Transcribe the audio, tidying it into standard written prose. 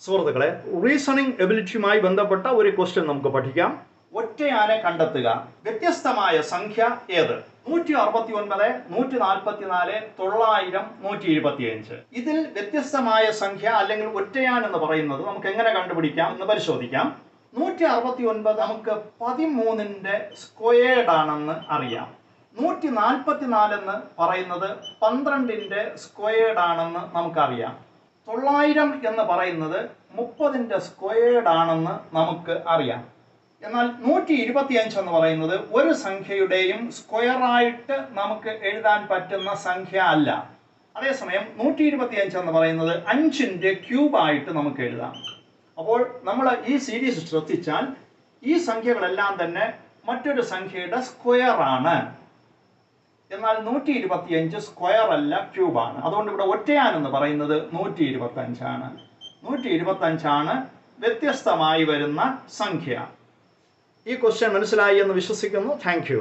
സുഹൃത്തുക്കളെ, റീസണിംഗ് എബിലിറ്റിയുമായി ബന്ധപ്പെട്ട ഒരു ക്വസ്റ്റ്യൻ നമുക്ക് പഠിക്കാം. ഒറ്റയാനെ കണ്ടെത്തുക. വ്യത്യസ്തമായ സംഖ്യ ഏത്? 169, 144, 900, 125. ഇതിൽ വ്യത്യസ്തമായ സംഖ്യ അല്ലെങ്കിൽ ഒറ്റയാൻ എന്ന് പറയുന്നത് നമുക്ക് എങ്ങനെ കണ്ടുപിടിക്കാം എന്ന് പരിശോധിക്കാം. 169 നമുക്ക് 13ന്റെ സ്ക്വയേർഡ് ആണെന്ന് അറിയാം. 144 എന്ന് പറയുന്നത് 12ന്റെ സ്ക്വയേർഡ് ആണെന്ന് നമുക്കറിയാം. 900 എന്ന് പറയുന്നത് 30ന്റെ സ്ക്വയേർഡ് ആണെന്ന് നമുക്ക് അറിയാം. എന്നാൽ 125 എന്ന് പറയുന്നത് ഒരു സംഖ്യയുടെയും സ്ക്വയറായിട്ട് നമുക്ക് എഴുതാൻ പറ്റുന്ന സംഖ്യ അല്ല. അതേസമയം 125 എന്ന് പറയുന്നത് 5ന്റെ ക്യൂബായിട്ട് നമുക്ക് എഴുതാം. അപ്പോൾ നമ്മൾ ഈ സീരീസ് ശ്രദ്ധിച്ചാൽ ഈ സംഖ്യകളെല്ലാം തന്നെ മറ്റൊരു സംഖ്യയുടെ സ്ക്വയർ ആണ്. എന്നാൽ 125 സ്ക്വയർ അല്ല, ക്യൂബാണ്. അതുകൊണ്ട് ഇവിടെ ഒറ്റയാൻ എന്ന് പറയുന്നത് 125 ആണ്. 125 ആണ് വ്യത്യസ്തമായി വരുന്ന സംഖ്യ. ഈ ക്വസ്റ്റ്യൻ മനസ്സിലായി എന്ന് വിശ്വസിക്കുന്നു. Thank you.